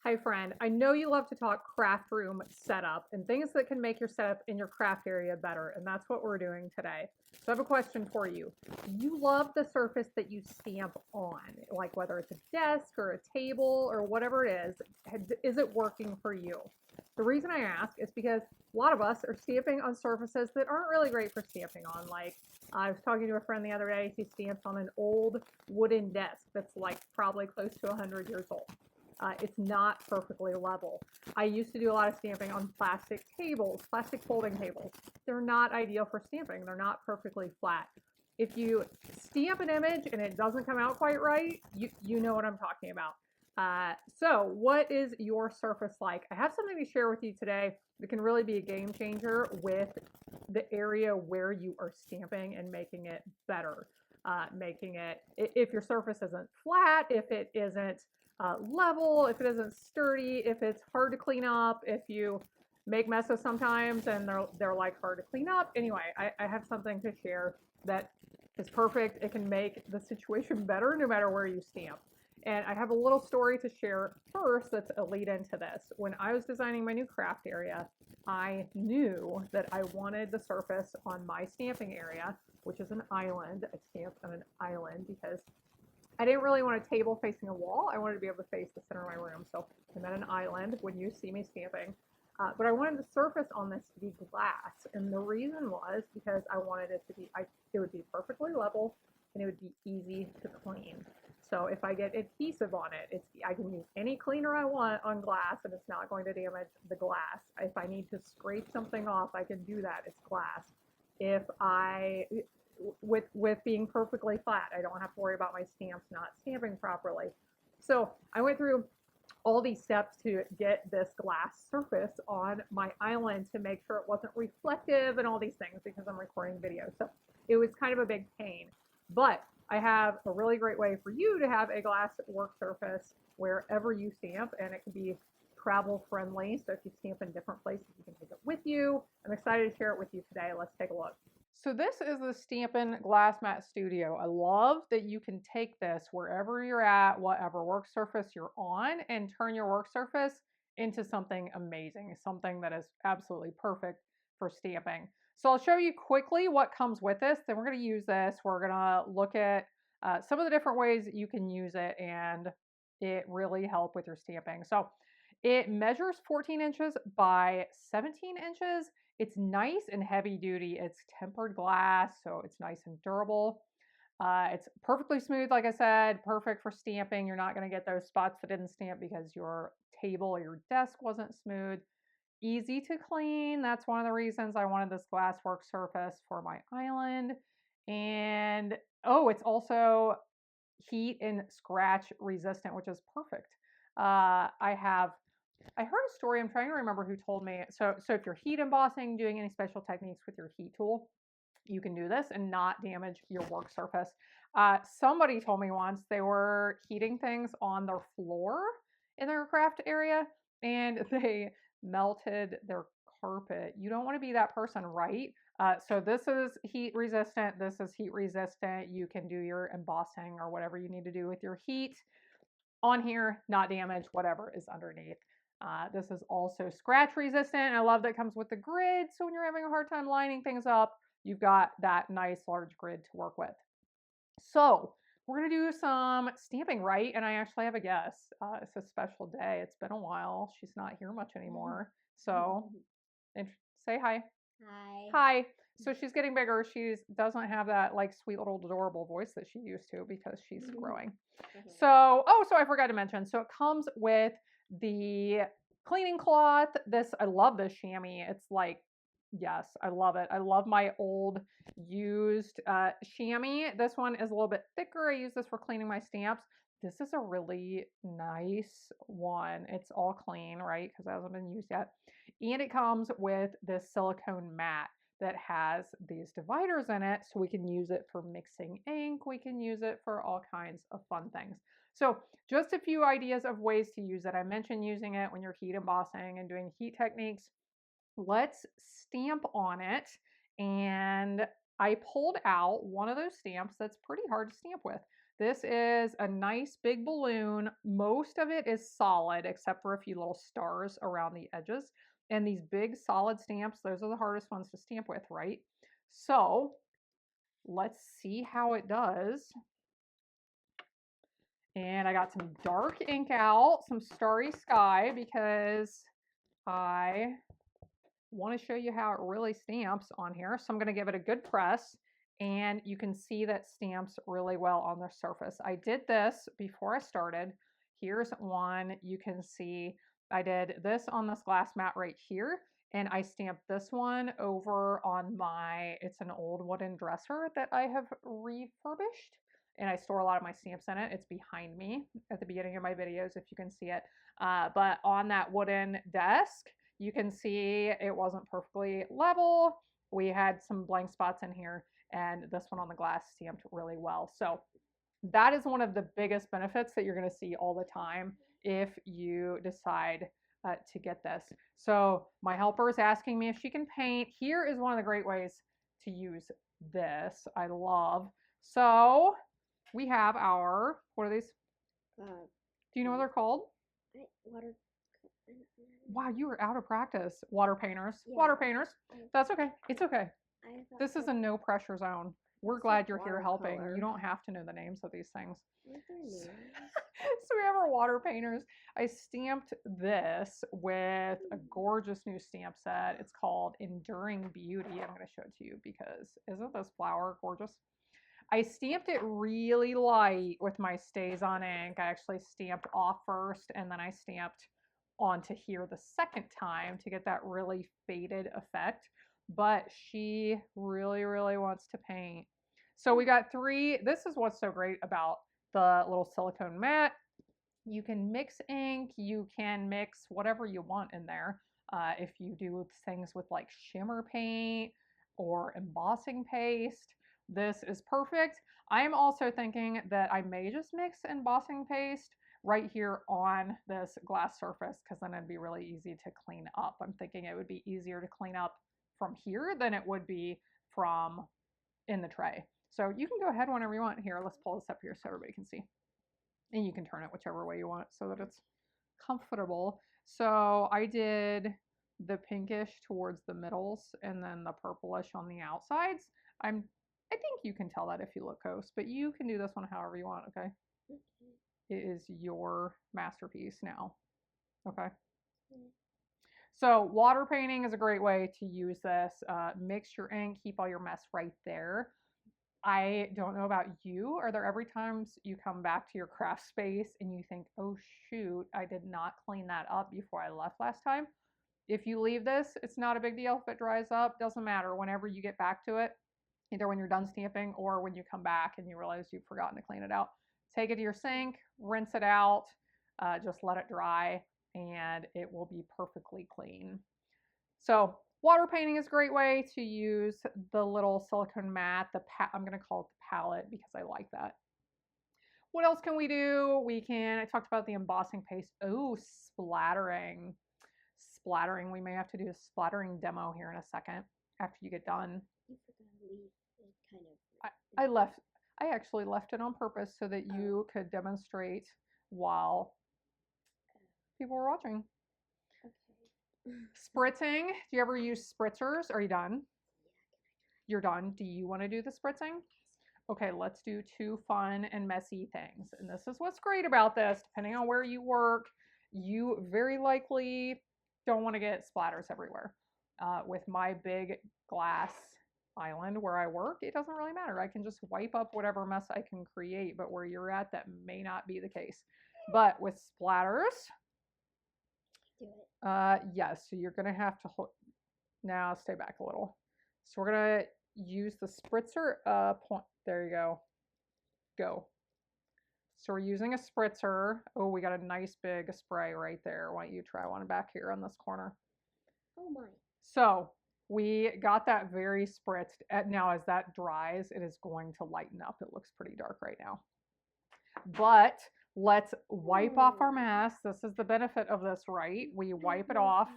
Hi friend, I know you love to talk craft room setup and things that can make your setup in your craft area better, and that's what we're doing today. So I have a question for you. Do you love the surface that you stamp on? Like whether it's a desk or a table or whatever it is it working for you? The reason I ask is because a lot of us are stamping on surfaces that aren't really great for stamping on. Like I was talking to a friend the other day, he stamps on an old wooden desk that's like probably close to 100 years old. It's not perfectly level. I used to do a lot of stamping on plastic tables, plastic folding tables. They're not ideal for stamping. They're not perfectly flat. If you stamp an image and it doesn't come out quite right, you know what I'm talking about. So what is your surface like? I have something to share with you today that can really be a game changer with the area where you are stamping and making it better. Making it, if your surface isn't flat, if it isn't level, if it isn't sturdy, if it's hard to clean up, if you make messes sometimes and they're like hard to clean up. Anyway, I have something to share that is perfect. It can make the situation better no matter where you stamp. And I have a little story to share first that's a lead into this. When I was designing my new craft area, I knew that I wanted the surface on my stamping area, which is an island. I stamped on an island because I didn't really want a table facing a wall. I wanted to be able to face the center of my room. So I'm at an island when you see me stamping. But I wanted the surface on this to be glass. And the reason was because I wanted it to be, it would be perfectly level and it would be easy to clean. So if I get adhesive on it, I can use any cleaner I want on glass and it's not going to damage the glass. If I need to scrape something off, I can do that. It's glass. If I with being perfectly flat, I don't have to worry about my stamps not stamping properly. So I went through all these steps to get this glass surface on my island to make sure it wasn't reflective and all these things because I'm recording video. So it was kind of a big pain. But I have a really great way for you to have a glass work surface wherever you stamp, and it can be travel friendly. So if you stamp in different places, you can take it with you. I'm excited to share it with you today. Let's take a look. So this is the Stampin' Glass Mat Studio. I love that you can take this wherever you're at, whatever work surface you're on, and turn your work surface into something amazing, something that is absolutely perfect for stamping. So I'll show you quickly what comes with this. Then we're going to use this. We're going to look at some of the different ways that you can use it and it really help with your stamping. So it measures 14 inches by 17 inches. It's nice and heavy duty. It's tempered glass, so it's nice and durable. It's perfectly smooth, like I said, perfect for stamping. You're not going to get those spots that didn't stamp because your table or your desk wasn't smooth. Easy to clean. That's one of the reasons I wanted this glass work surface for my island. And oh, it's also heat and scratch resistant, which is perfect. I heard a story. I'm trying to remember who told me. So if you're heat embossing, doing any special techniques with your heat tool, you can do this and not damage your work surface. Somebody told me once they were heating things on their floor in their craft area and they melted their carpet. You don't want to be that person, right? So this is heat resistant. This is heat resistant. You can do your embossing or whatever you need to do with your heat on here, not damage whatever is underneath. This is also scratch resistant. I love that it comes with the grid. So when you're having a hard time lining things up, you've got that nice large grid to work with. So we're going to do some stamping, right? And I actually have a guest. It's a special day. It's been a while. She's not here much anymore. So say hi. Hi. Hi. So she's getting bigger. She doesn't have that like sweet little adorable voice that she used to because she's growing. So, so I forgot to mention. So it comes with the cleaning cloth. I love this chamois. It's like, yes, I love it. I love my old used chamois. This one is a little bit thicker. I use this for cleaning my stamps. This is a really nice one. It's all clean, right? Because it hasn't been used yet. And it comes with this silicone mat that has these dividers in it, so we can use it for mixing ink. We can use it for all kinds of fun things. So just a few ideas of ways to use it. I mentioned using it when you're heat embossing and doing heat techniques. Let's stamp on it. And I pulled out one of those stamps that's pretty hard to stamp with. This is a nice big balloon. Most of it is solid except for a few little stars around the edges. And these big solid stamps, those are the hardest ones to stamp with, right? So let's see how it does. And I got some dark ink out, some starry sky, because I want to show you how it really stamps on here. So I'm going to give it a good press, and you can see that stamps really well on the surface. I did this before I started. Here's one. You can see I did this on this glass mat right here, and I stamped this one over on it's an old wooden dresser that I have refurbished, and I store a lot of my stamps in it. It's behind me at the beginning of my videos if you can see it. But on that wooden desk, you can see it wasn't perfectly level. We had some blank spots in here, and this one on the glass stamped really well. So that is one of the biggest benefits that you're going to see all the time if you decide to get this. So my helper is asking me if she can paint. Here is one of the great ways to use this. I love. So we have our, what are these? Do you know what they're called? Water. Wow, you were out of practice. Water painters. Yeah. Water painters. That's okay. It's okay. This is a no pressure zone. We're glad you're here helping. You don't have to know the names of these things. So we have our water painters. I stamped this with a gorgeous new stamp set. It's called Enduring Beauty. I'm going to show it to you because isn't this flower gorgeous? I stamped it really light with my Stays on ink. I actually stamped off first, and then I stamped onto here the second time to get that really faded effect. But she really, really wants to paint. So we got three. This is what's so great about the little silicone mat. You can mix ink. You can mix whatever you want in there. If you do things with like shimmer paint or embossing paste, this is perfect. I'm also thinking that I may just mix embossing paste right here on this glass surface because then it'd be really easy to clean up. I'm thinking it would be easier to clean up from here than it would be from in the tray. So you can go ahead whenever you want. Here, let's pull this up here so everybody can see. And you can turn it whichever way you want so that it's comfortable. So I did the pinkish towards the middles and then the purplish on the outsides. I think you can tell that if you look close, but you can do this one however you want, okay? It is your masterpiece now, okay? So water painting is a great way to use this. Mix your ink, keep all your mess right there. I don't know about you. Are there every times you come back to your craft space and you think, oh shoot, I did not clean that up before I left last time? If you leave this, it's not a big deal if it dries up. Doesn't matter. Whenever you get back to it, either when you're done stamping or when you come back and you realize you've forgotten to clean it out, take it to your sink, rinse it out, just let it dry, and it will be perfectly clean. So water painting is a great way to use the little silicone mat. I'm going to call it the palette because I like that. What else can we do? I talked about the embossing paste. Oh, splattering. Splattering. We may have to do a splattering demo here in a second after you get done. I actually left it on purpose so that you could demonstrate while people were watching. Spritzing. Do you ever use spritzers? Are you done? You're done. Do you want to do the spritzing? Okay, let's do two fun and messy things. And this is what's great about this. Depending on where you work, you very likely don't want to get splatters everywhere. With my big glass island where I work, it doesn't really matter. I can just wipe up whatever mess I can create, but where you're at, that may not be the case. But with splatters, do it. yes, so you're gonna have to hold, now stay back a little. So we're gonna use the spritzer point, there you go, go. So we're using a spritzer. Oh, we got a nice big spray right there. Why don't you try one back here on this corner? Oh my. So we got that very spritzed. Now as that dries, it is going to lighten up. It looks pretty dark right now. But let's wipe off our mess. This is the benefit of this, right? We wipe it off.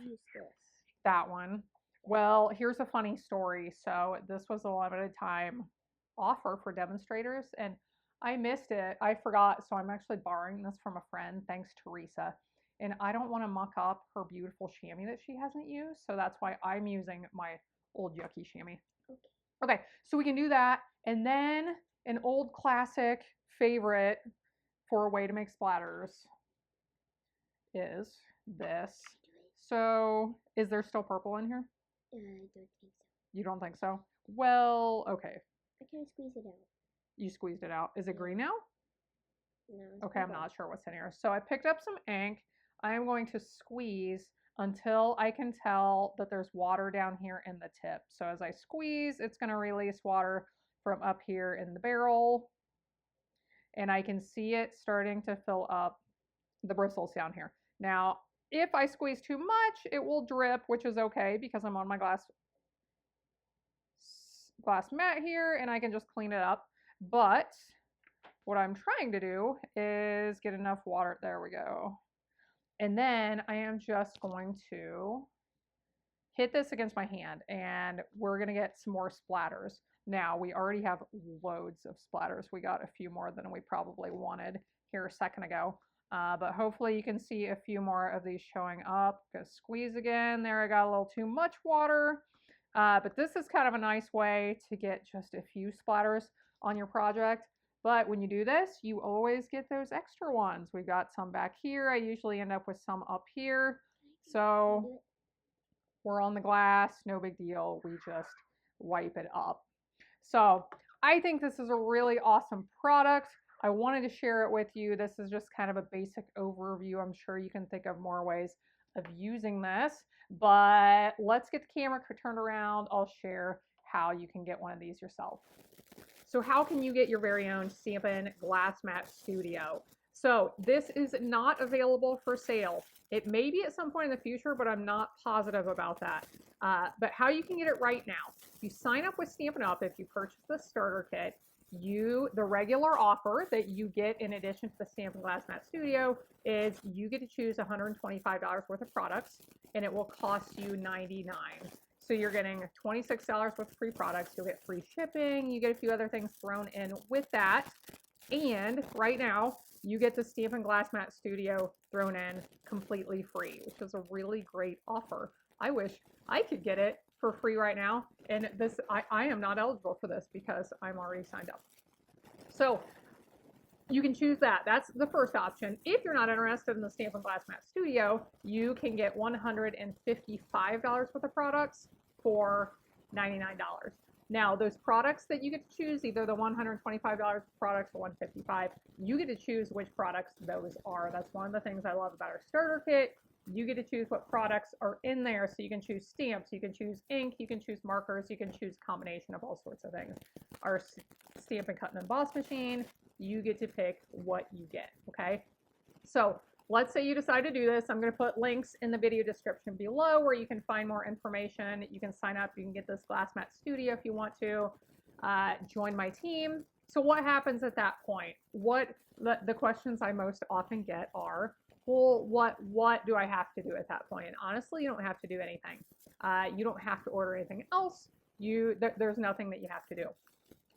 That one. Well, here's a funny story. So this was a limited time offer for demonstrators, and I missed it. I forgot. So I'm actually borrowing this from a friend. Thanks, Teresa. And I don't want to muck up her beautiful chamois that she hasn't used. So that's why I'm using my old yucky chamois. Okay. Okay, so we can do that. And then an old classic favorite for a way to make splatters is this. So is there still purple in here? I don't think so. You don't think so? Well, okay. I can squeeze it out. You squeezed it out. Is it green now? No. Okay, I'm not sure what's in here. So I picked up some ink. I am going to squeeze until I can tell that there's water down here in the tip. So as I squeeze, it's going to release water from up here in the barrel. And I can see it starting to fill up the bristles down here. Now, if I squeeze too much, it will drip, which is okay because I'm on my glass mat here and I can just clean it up. But what I'm trying to do is get enough water. There we go. And then I am just going to hit this against my hand and we're going to get some more splatters. Now, we already have loads of splatters. We got a few more than we probably wanted here a second ago. But hopefully you can see a few more of these showing up. Go squeeze again. There, I got a little too much water. But this is kind of a nice way to get just a few splatters on your project. But when you do this, you always get those extra ones. We got some back here. I usually end up with some up here. So we're on the glass, no big deal. We just wipe it up. So I think this is a really awesome product. I wanted to share it with you. This is just kind of a basic overview. I'm sure you can think of more ways of using this, but let's get the camera turned around. I'll share how you can get one of these yourself. So how can you get your very own Stampin' Glass Mat Studio? So this is not available for sale. It may be at some point in the future, but I'm not positive about that. But how you can get it right now, you sign up with Stampin' Up! If you purchase the starter kit, the regular offer that you get in addition to the Stampin' Glass Mat Studio is you get to choose $125 worth of products, and it will cost you $99. So you're getting $26 worth of free products. You'll get free shipping. You get a few other things thrown in with that. And right now, you get the Stampin' Glass Mat Studio thrown in completely free, which is a really great offer. I wish I could get it for free right now. And this, I am not eligible for this because I'm already signed up. So you can choose that. That's the first option. If you're not interested in the Stampin' Glass Mat Studio, you can get $155 worth of products for $99. Now, those products that you get to choose, either the $125 products or $155, you get to choose which products those are. That's one of the things I love about our starter kit. You get to choose what products are in there, so you can choose stamps, you can choose ink, you can choose markers, you can choose a combination of all sorts of things. Our Stampin' Cut and Emboss machine, you get to pick what you get, okay? So let's say you decide to do this. I'm going to put links in the video description below where you can find more information. You can sign up. You can get this Glass Mat Studio if you want to. Join my team. So what happens at that point? The questions I most often get are, well, what do I have to do at that point? And honestly, you don't have to do anything. You don't have to order anything else. There's nothing that you have to do.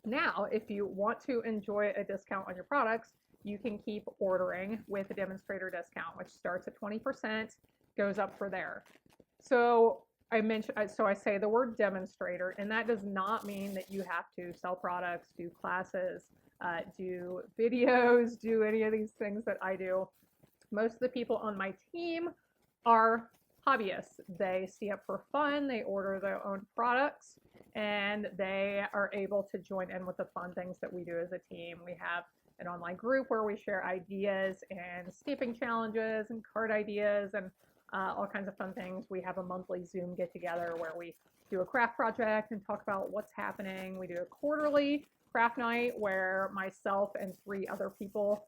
Now, if you want to enjoy a discount on your products, you can keep ordering with a demonstrator discount, which starts at 20%, goes up for there. So I say the word demonstrator, and that does not mean that you have to sell products, do classes, do videos, do any of these things that I do. Most of the people on my team are hobbyists. They see up for fun, they order their own products, and they are able to join in with the fun things that we do as a team. We have an online group where we share ideas and stamping challenges and card ideas and all kinds of fun things. We have a monthly Zoom get together where we do a craft project and talk about what's happening. We do a quarterly craft night where myself and 3 other people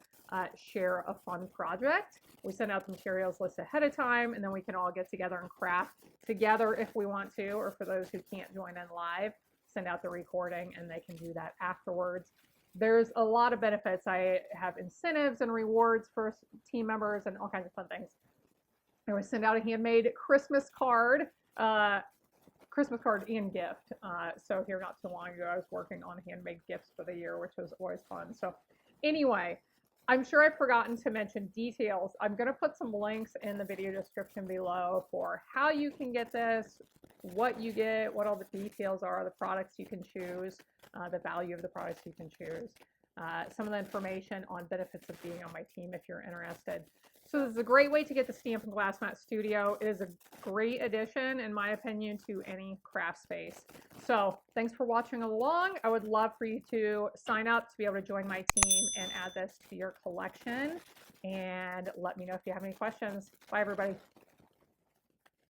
share a fun project. We send out the materials list ahead of time, and then we can all get together and craft together if we want to, or for those who can't join in live, send out the recording and they can do that afterwards. There's a lot of benefits. I have incentives and rewards for team members and all kinds of fun things. I would send out a handmade Christmas card and gift. So here not too long ago, I was working on handmade gifts for the year, which was always fun. So Anyway, I'm sure I've forgotten to mention details. I'm going to put some links in the video description below for how you can get this, what you get, what all the details are, the products you can choose, the value of the products you can choose, some of the information on benefits of being on my team if you're interested. So this is a great way to get the Stampin' Glass Mat Studio. It is a great addition, in my opinion, to any craft space. So thanks for watching along. I would love for you to sign up to be able to join my team and add this to your collection. And let me know if you have any questions. Bye, everybody.